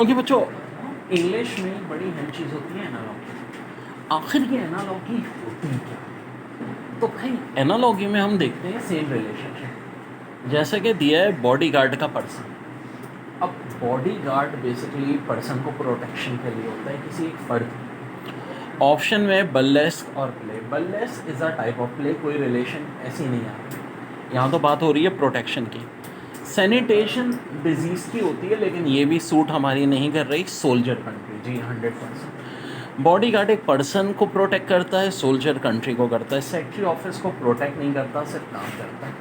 Okay बच्चों, English में बड़ी अहम चीज़ होती है एनालॉगी। आखिर ये एनालॉगी होती क्या? तो भाई एनालॉगी में हम देखते हैं सेम रिलेशनशिप, जैसे कि दिया है बॉडी गार्ड का पर्सन। अब बॉडी गार्ड बेसिकली पर्सन को प्रोटेक्शन के लिए होता है किसी एक फर्द। ऑप्शन में बल्लेस्क और play. Burlesque is a type of play, कोई रिलेशन ऐसी नहीं आ रही। यहाँ तो बात हो रही है प्रोटेक्शन की। सैनिटेशन डिजीज़ की होती है, लेकिन ये भी सूट हमारी नहीं कर रही सोल्जर कंट्री। जी 100%। बॉडी गार्ड एक पर्सन को प्रोटेक्ट करता है, सोल्जर कंट्री को करता है। सेक्रेटरी ऑफिस को प्रोटेक्ट नहीं करता, सिर्फ काम करता है।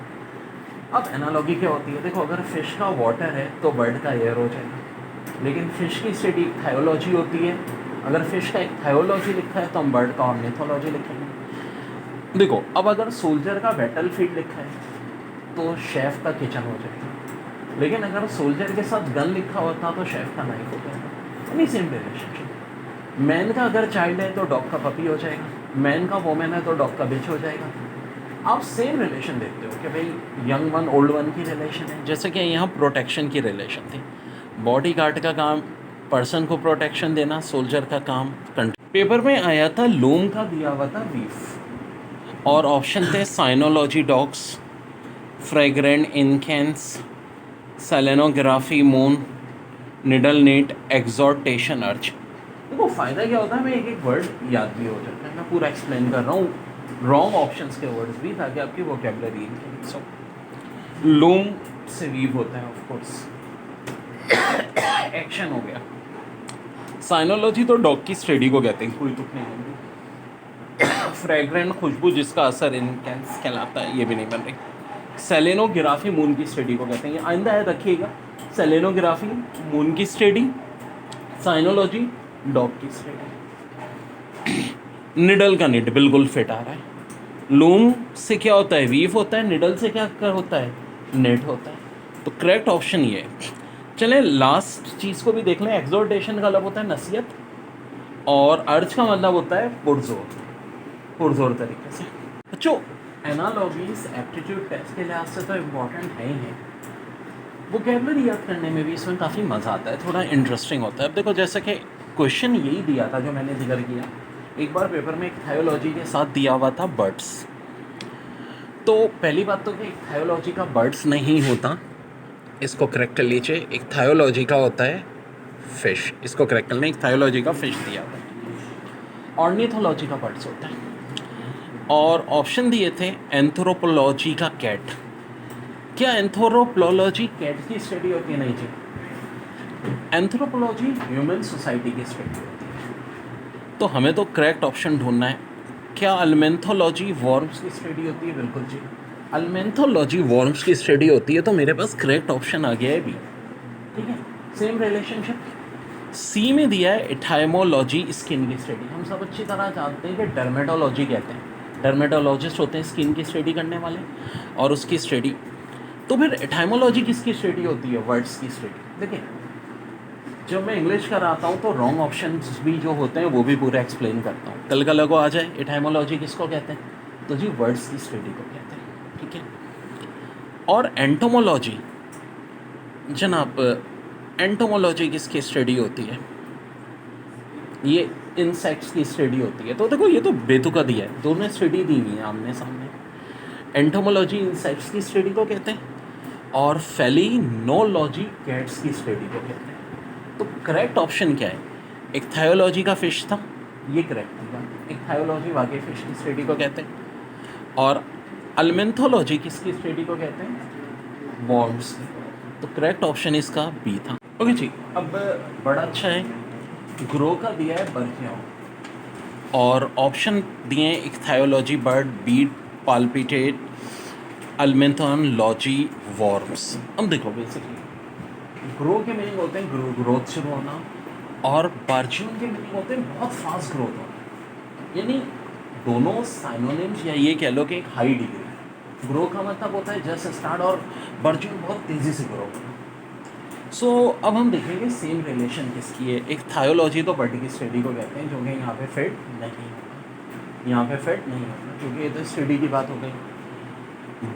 अब एनालॉगी क्या होती है? देखो, अगर फिश का वाटर है तो बर्ड का एयर हो जाएगा, लेकिन फिश की स्टडी थायोलॉजी होती है। अगर फिश का एक थायोलॉजी लिखा है तो हम बर्ड का ऑर्निथोलॉजी लिखेंगे। देखो, अब अगर सोल्जर का बैटल फील्ड लिखा है तो शेफ का किचन हो जाएगा, लेकिन अगर सोल्जर के साथ गन लिखा होता तो शेफ का नाइफ हो जाएगा। यानी सेम रिलेशनशिप। मैन का अगर चाइल्ड है तो डॉग का पपी हो जाएगा, मैन का वोमेन है तो डॉग का बिच हो जाएगा। आप सेम रिलेशन देखते हो कि भाई यंग वन ओल्ड वन की रिलेशन है, जैसे कि यहाँ प्रोटेक्शन की रिलेशन थी। बॉडी गार्ड का काम पर्सन को प्रोटेक्शन देना, सोल्जर का काम कंट्री। पेपर में आया था लूम का दिया हुआ था वीफ, और ऑप्शन थे cynology dogs, fragrant incense, selenography moon, needle neat, exhortation arch. देखो फ़ायदा क्या होता है, मैं एक एक वर्ड याद भी हो जाता है। मैं पूरा एक्सप्लेन कर रहा हूँ रॉन्ग ऑप्शंस के वर्ड्स भी, ताकि आपकी वोकेबलरी इनक्रीज हो। लूम से वीव होता है ऑफ कोर्स, एक्शन हो गया। साइनोलॉजी तो डॉग की स्टडी को कहते हैं, कोई तुक नहीं बनती। फ्रेग्रेंट खुशबू जिसका असर इनकेंस कहलाता है, ये भी नहीं बन रही। सेलेनोग्राफी मून की स्टडी को कहते हैं, ये आइंदा याद रखिएगा। सेलेनोग्राफी मून की स्टडी, साइनोलॉजी डॉग की स्टडी। निडल का निड बिल्कुल फिट आ रहा है। लूम से क्या होता है? वीव होता है। निडल से क्या कर होता है? नेट होता है। तो करेक्ट ऑप्शन ये है। चलें लास्ट चीज़ को भी देख लें। एक्सोर्टेशन का मतलब होता है नसीहत, और अर्ज का मतलब होता है पुरजोर, पुरजोर तरीके से। बच्चों, एनालॉजीज एप्टीट्यूड टेस्ट के लिहाज से तो इम्पॉर्टेंट है ही है। वोकेबलरी याद करने में भी इसमें काफ़ी मज़ा आता है, थोड़ा इंटरेस्टिंग होता है। अब देखो, जैसे कि क्वेश्चन यही दिया था जो मैंने जिक्र किया। एक बार पेपर में एक थायोलॉजी के साथ दिया हुआ था बर्ड्स। तो पहली बात तो कि एक थायोलॉजी का बर्ड्स नहीं होता, इसको करेक्ट कर लीजिए। एक थायोलॉजी का होता है फिश, इसको करेक्ट कर लें। एक थायोलॉजी का फिश दिया हुआ है। ऑर्निथोलॉजी का बर्ड्स होता है। और ऑप्शन दिए थे एंथ्रोपोलॉजी का कैट। क्या एंथ्रोपोलॉजी कैट की स्टडी होती है? नहीं जी, एंथ्रोपोलॉजी ह्यूमन सोसाइटी की स्टडी होती है। तो हमें तो करेक्ट ऑप्शन ढूंढना है। क्या अल्मेंथोलॉजी वॉर्म्स की स्टडी होती है? बिल्कुल जी, अल्मेंथोलॉजी वॉर्म्स की स्टडी होती है। तो मेरे पास करेक्ट ऑप्शन आ गया है भी। ठीक है, सेम रिलेशनशिप। सी में दिया है एथाइमोलॉजी, स्किन की स्टडी। हम सब अच्छी तरह जानते हैं कि डर्मेटोलॉजी कहते हैं, डर्मेटोलॉजिस्ट होते हैं स्किन की स्टडी करने वाले, और उसकी स्टडी। तो फिर एथाइमोलॉजी किसकी स्टडी होती है? वर्ड्स की स्टडी। देखिए, जब मैं इंग्लिश कराता हूँ तो रॉन्ग ऑप्शंस भी जो होते हैं वो भी पूरा एक्सप्लेन करता हूँ। कल का लगो आ जाए एथाइमोलॉजी किसको कहते हैं? तो जी वर्ड्स की स्टडी को कहते हैं। ठीक है। और एंटोमोलॉजी जनाब, एंटोमोलॉजी किसकी स्टडी होती है? ये इंसेक्ट्स की स्टडी होती है। तो देखो, ये तो बेतुका दिया है, दोनों स्टडी दी हुई है आमने सामने। एंटोमोलॉजी इंसेक्ट्स की स्टडी को कहते हैं, और फेलिनोलॉजी कैट्स की स्टडी को कहते हैं। तो करेक्ट ऑप्शन क्या है? एक थायोलॉजी का फिश था, ये करेक्ट था। एक थायोलॉजी वाकई फिश की स्टडी को कहते हैं, और अल्मेंथोलॉजी किसकी स्टडी को कहते हैं? वॉर्म्स की। तो करेक्ट ऑप्शन इसका बी था। ओके जी, अब बड़ा अच्छा है। ग्रो का दिया है बर्कियों, और ऑप्शन दिए हैं इक्थायोलॉजी बर्ड, बीट, पाल्पिटेट, अल्मेंथोलॉजी वॉर्म्स। अब देखो, बेसिकली ग्रो के मीनिंग होते हैं ग्रोथ शुरू होना, और बार्जियन के मीनिंग होते हैं बहुत फास्ट ग्रोथ होना। यानी दोनों साइनोनिम्स, या ये कह लो कि एक हाई डिग्री। ग्रो का मतलब होता है जस्ट स्टार्ट, और बार्जियन बहुत तेज़ी से ग्रो होना। सो अब हम देखेंगे सेम रिलेशन किसकी है। एक थायोलॉजी तो बर्ड की स्टडी को कहते हैं, जो कि यहाँ पे फिट नहीं होगा, यहाँ पे फिट नहीं होगा, क्योंकि ये तो स्टडी की बात हो गई।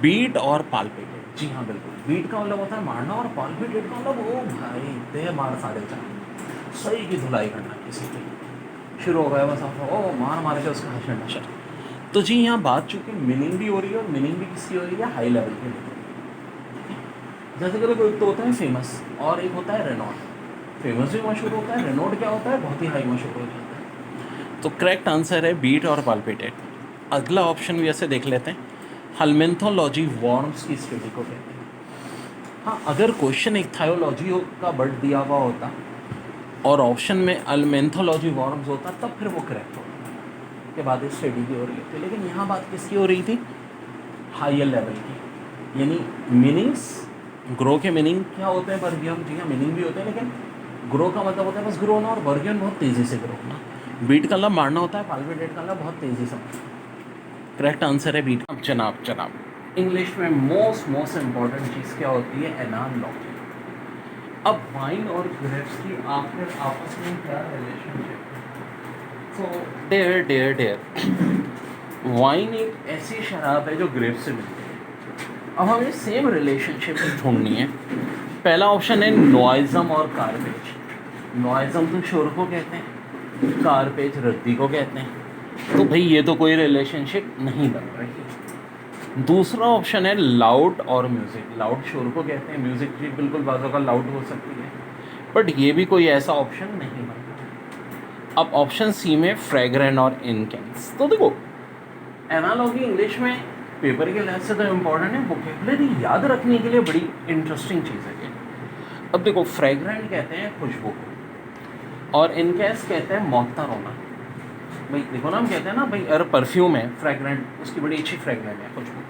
बीट और पाल्पिटेट, जी हाँ बिल्कुल। बीट का मतलब होता है मारना, और पाल्पिटेट का मतलब ओ भाई दे मार 4.5। सही की धुलाई करना किसी की, शुरू हो गया बस आप ओ मार मार के उसका हंसना नशा। तो जी यहाँ बात चूँकि मीनिंग भी हो रही है और मीनिंग भी किसकी हो रही है, हाई लेवल की। जैसे कि देखो एक तो होता है फेमस और एक होता है रेनॉल्ड। फेमस भी मशहूर होता है, रेनॉल्ड क्या होता है, बहुत ही हाई मशहूर हो जाता है। तो करेक्ट आंसर है बीट और पाल्पिटेट। अगला ऑप्शन भी ऐसे देख लेते हैं, हेलमेंथोलॉजी वॉर्म्स की स्टडी को कहते हैं। हाँ, अगर क्वेश्चन एक थायोलॉजी का बर्ड दिया हुआ होता और ऑप्शन में अल्मेंथोलॉजी वॉर्म्स होता तब फिर वो करेक्ट होता के बाद इस स्टडी की हो रही थी। लेकिन यहाँ बात किसकी हो रही थी, हायर लेवल की, यानी मीनिंग्स। ग्रो के मीनिंग क्या होते हैं, बर्गियन जी हाँ मीनिंग भी होते हैं, लेकिन ग्रो का मतलब होता है बस ग्रो होना, और बर्गियन बहुत तेज़ी से ग्रो होना। बीट का मतलब मारना होता है, पाल्पिटेट का मतलब बहुत तेज़ी से मारना। करेक्ट आंसर है बीट। अब जनाब इंग्लिश में मोस्ट इम्पॉर्टेंट चीज़ क्या होती है, एनालॉजी। अब वाइन और ग्रेप्स की आखिर आपस में क्या रिलेशनशिप है। तो डेयर वाइन एक ऐसी शराब है जो ग्रेप्स से मिलती है। अब हमें सेम रिलेशनशिप ढूंढनी है। पहला ऑप्शन है नॉइज़म और कार्पेज। नॉइज़म तो शोर को कहते हैं, कार्पेज रद्दी को कहते हैं। तो भाई ये तो कोई रिलेशनशिप नहीं बन रही। दूसरा ऑप्शन है लाउड और म्यूज़िक। लाउड शोर को कहते हैं, म्यूज़िक भी बिल्कुल बाजू का लाउड हो सकती है, बट ये भी कोई ऐसा ऑप्शन नहीं बन रहा। अब ऑप्शन सी में फ्रेग्रेंट और इनकेंस। तो देखो एनालॉजी इंग्लिश में पेपर के लिहाज से तो इम्पॉर्टेंट है, वोकेबलरी याद रखने के लिए बड़ी इंटरेस्टिंग चीज़ है ये। अब देखो फ्रेग्रेंट कहते हैं खुशबू को, और इनकेस कहते हैं मौतर होना। भाई देखो ना, हम कहते हैं ना भाई अगर परफ्यूम है फ्रेग्रेंट, उसकी बड़ी अच्छी फ्रेग्रेंट है खुशबू,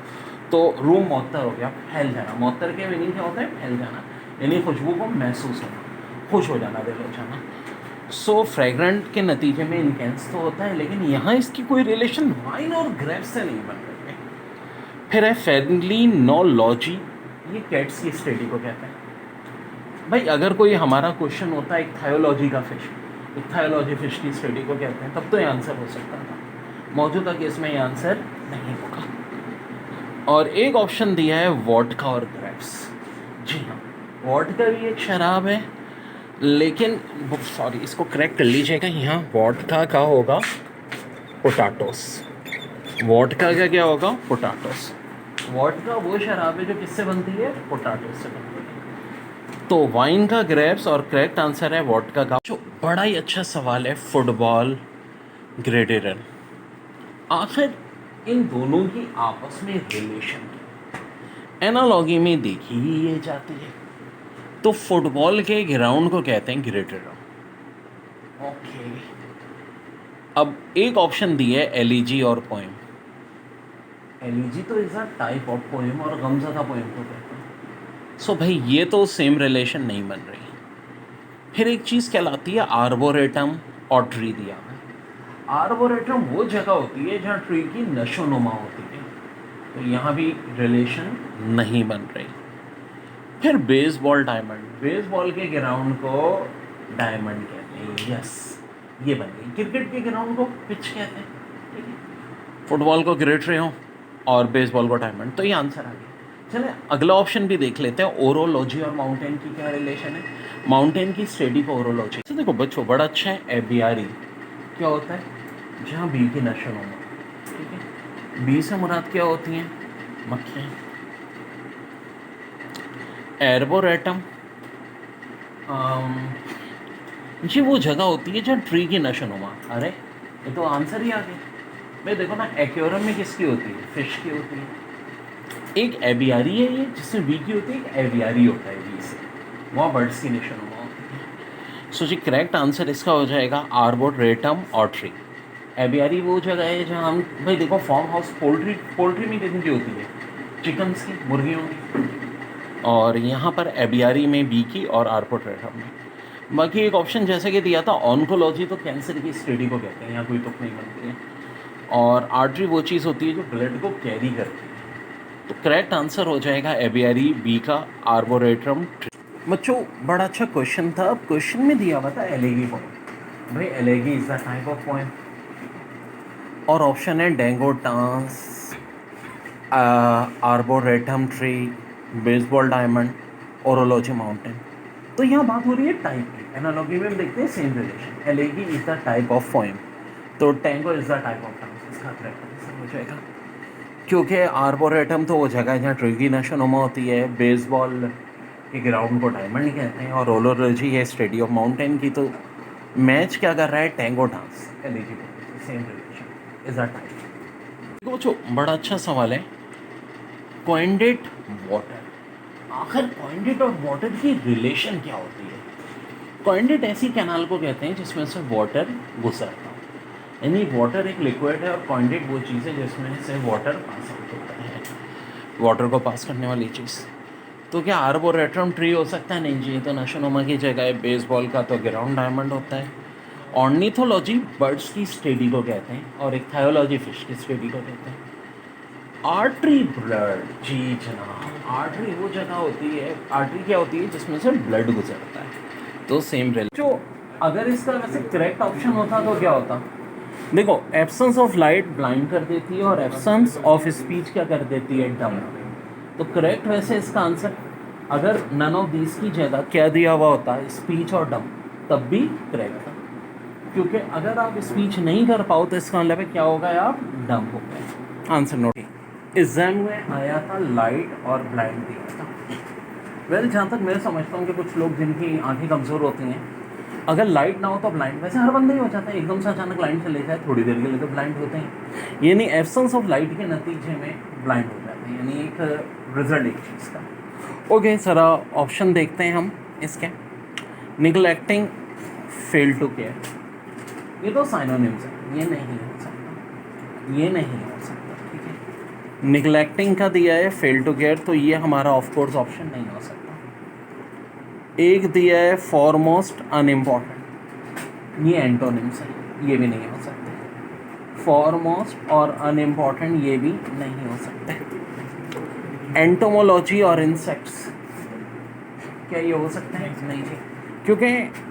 तो रूम मौतर हो गया, फैल जाना। मौतर के मीनिंग क्या होता है, फैल जाना, यानी खुशबू को महसूस होना, खुश हो जाना, दिल हो जाना। सो फ्रेग्रेंट के नतीजे में इनकेंस तो होता है, लेकिन यहाँ इसकी कोई रिलेशन वाइन और ग्रेप्स से नहीं बन रही है। फिर है फेलिनोलॉजी, ये कैट्स की स्टडी को कहते हैं। भाई अगर कोई हमारा क्वेश्चन होता है एक थायोलॉजी का फिश, एक थायोलॉजी फिश की स्टडी को कहते हैं, तब तो ये आंसर हो सकता था। मौजूदा केस में ये आंसर नहीं होगा। और एक ऑप्शन दिया है वोडका और ग्रेप्स। जी हाँ, वोडका भी एक शराब है, लेकिन सॉरी इसको करेक्ट कर लीजिएगा, यहाँ वोडका का होगा पोटाटोस। वोडका का क्या होगा, पोटाटोस। वोडका वो शराब है जो किससे बनती है, पोटाटोस से बनती है। तो वाइन का ग्रेप्स, और करेक्ट आंसर है वोडका का। जो बड़ा ही अच्छा सवाल है, फुटबॉल ग्रेडिरन, आखिर इन दोनों की आपस में रिलेशन एनालॉगी में देखी ही ये जाती है। तो फुटबॉल के ग्राउंड को कहते हैं ग्रेडिरन। ओके, अब एक ऑप्शन दिया है एलिजी और पोएम। एलिजी तो is a type of poem, और गमज़दा पोएम को कहते हैं। सो भाई ये तो सेम रिलेशन नहीं बन रही। फिर एक चीज़ कहलाती है आर्बोरेटम और ट्री दिया है। आर्बोरेटम वो जगह होती है जहाँ ट्री की नशोनुमा होती है, तो यहाँ भी रिलेशन नहीं बन रही। फिर बेसबॉल डायमंड, बेसबॉल के ग्राउंड को डायमंड कहते हैं। यस, ये बन गई। क्रिकेट के ग्राउंड को पिच कहते हैं, ठीक है। फुटबॉल को ग्रेटरी हो और बेसबॉल को डायमंड, तो ये आंसर आ गया। चले अगला ऑप्शन भी देख लेते हैं, ओरोलॉजी और माउंटेन की क्या रिलेशन है। माउंटेन की स्टडी को ओरोलॉजी। तो देखो बच्चों बड़ा अच्छा है, एबियारी क्या होता है, जहाँ बी की नशोनुमा, ठीक है। बी से मुराद क्या होती हैं, मक्खियाँ। एर्बोरेटम जी वो जगह होती है जहाँ ट्री की नशोनुमा। अरे ये तो आंसर ही आ गया भाई। देखो ना, एक्वेरियम में किसकी होती है, फिश की होती है। एक एबियारी है ये जिसमें बी की होती है, एक एवियारी होता है बी से, वहाँ बर्ड्स की नशोनुमा होती है। सो जी करेक्ट आंसर इसका हो जाएगा आर्बोरेटम और ट्री। एबियारी वो जगह है जहाँ हम भाई देखो फार्म हाउस, पोल्ट्री में कितनी की होती है, चिकन्स की, मुर्गियों की, और यहाँ पर एबियारी में बी की और आर्बोरेटम में। बाकी एक ऑप्शन जैसे कि दिया था ऑन्कोलॉजी, तो कैंसर की स्टडी को कहते हैं, यहाँ कोई तुक नहीं बनती है। और आर्टरी वो चीज़ होती है जो ब्लड को कैरी करती है। तो करेक्ट आंसर हो जाएगा एबियारी, बी का आर्बोरेटम ट्री। बच्चों बड़ा अच्छा क्वेश्चन था। अब क्वेश्चन में दिया हुआ था एलेगी पोएम। भाई elegy is the type of poem, और ऑप्शन है tango dance, arboretum tree, baseball diamond, orology mountain. तो यहाँ बात हो रही है टाइप की, एनालॉजी में हम देखते हैं same relation, elegy is the type of poem, तो tango is the type of dance, इसका करेक्ट आंसर हो जाएगा। क्योंकि आर्बोरेटम तो वो जगह है जहाँ ट्रिगी नशोनुमा होती है, बेसबॉल के ग्राउंड को डायमंड कहते हैं, और रोलरोलॉजी है स्टडी ऑफ माउंटेन की, तो मैच क्या कर रहा है, tango dance, eligible, same relation is a type. देखो बच्चों, बड़ा अच्छा सवाल है, कॉइंडेट वाटर, आखिर कॉइंडेट और वाटर की रिलेशन क्या होती है? कॉइंडेट ऐसी कैनाल को कहते हैं जिसमें से वाटर गुजरता है, यानी वाटर एक लिक्विड है और कॉइंडेट वो चीज़ है जिसमें से वाटर पास आउट होता है, वाटर को पास करने वाली चीज़। तो क्या आर्बोरेटम ट्री हो सकता है? नहीं जी, तो नशोनुमा की जगह है, बेसबॉल का तो ग्राउंड डायमंड होता है। ऑर्निथोलॉजी बर्ड्स की स्टडी को कहते हैं, और एक थायोलॉजी फिश की स्टडी को कहते हैं। आर्टरी ब्लड, जी जनाब, आर्टरी वो जगह होती है, आर्टरी क्या होती है जिसमें से ब्लड गुजरता है, तो सेम रेल। जो अगर इसका वैसे करेक्ट ऑप्शन होता तो क्या होता? देखो, एब्सेंस ऑफ लाइट ब्लाइंड कर देती है और एब्सेंस ऑफ स्पीच क्या कर देती है, डम। तो करेक्ट वैसे इसका आंसर, अगर नन ऑफ दीज की जगह क्या दिया हुआ होता है, स्पीच और डम, तब भी करेक्ट था, क्योंकि अगर आप स्पीच नहीं कर पाओ तो इसका मतलब क्या होगा, आप डम हो गए। Answer note. एग्जाम में आया था लाइट और ब्लाइंड दिया था। वेल, जहाँ तक मैं समझता हूँ कि कुछ लोग जिनकी आंखें कमज़ोर होती हैं, अगर लाइट ना हो तो ब्लाइंड, वैसे हर बंदा ही हो जाता है, एकदम से अचानक लाइट चले जाए थोड़ी देर के लिए तो ब्लाइंड होते हैं, यानी एब्सेंस ऑफ लाइट के नतीजे में ब्लाइंड हो जाते हैं, यानी एक रिजल्ट एक चीज़ का। ओके सर, ऑप्शन देखते हैं हम इसके। निगलेक्टिंग, फेल टू केयर, ये तो साइनोनिम्स है, ये नहीं हो सकता, ये नहीं हो सकता, ठीक है। निगलेक्टिंग का दिया है, फेल टू केयर, तो ये हमारा ऑफ कोर्स ऑप्शन नहीं हो सकता। एक दिया है फॉरमोस्ट अनइम्पॉर्टेंट, ये एंटोनिम्स है, ये भी नहीं हो सकते। फॉरमोस्ट और अनइम्पॉर्टेंट ये भी नहीं हो सकते। एंटोमोलॉजी और इंसेक्ट्स, क्या ये हो सकते हैं? नहीं जी, क्योंकि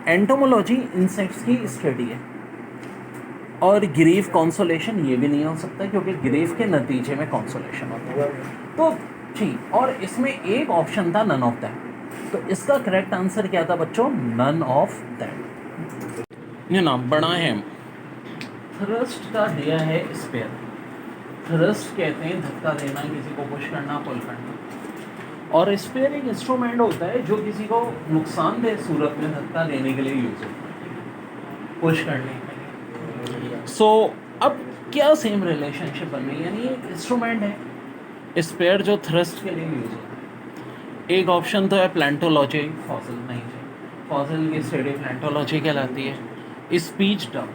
एंटोमोलॉजी इंसेक्ट्स की स्टडी है। और ग्रीफ कॉन्सोलेशन, ये भी नहीं हो सकता, क्योंकि ग्रीफ के नतीजे में कॉन्सोलेशन होता है। तो ठीक, और इसमें एक ऑप्शन था नन ऑफ दैट, तो इसका करेक्ट आंसर क्या था बच्चों? None of that. ये ना बड़ा है, थ्रस्ट का दिया है स्पेयर। थ्रस्ट कहते हैं धक्का देना, किसी को पुश करना, पुल करना, और स्पेयर एक इंस्ट्रूमेंट होता है जो किसी को नुकसानदेह सूरत में धक्का देने के लिए यूज होता है, पुश करने के लिए। सो अब क्या सेम रिलेशनशिप बन रही है, यानी एक इंस्ट्रूमेंट है स्पेयर जो थ्रस्ट के लिए यूज होता है। एक ऑप्शन तो है प्लांटोलॉजी, फॉसिल नहीं है, फॉसिल की स्टडी प्लांटोलॉजी कहलाती है। स्पीच डम,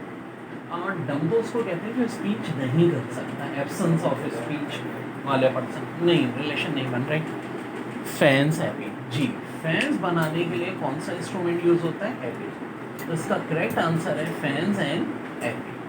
और डम तो उसको कहते हैं जो स्पीच नहीं कर सकता, एब्सेंस ऑफ स्पीच वाले पर्सन, नहीं, रिलेशन नहीं बन रही। फैंस हैवी, जी, फैंस बनाने के लिए कौन सा इंस्ट्रूमेंट यूज होता है? हैवी, तो इसका करेक्ट आंसर है फैंस एंड हैवी।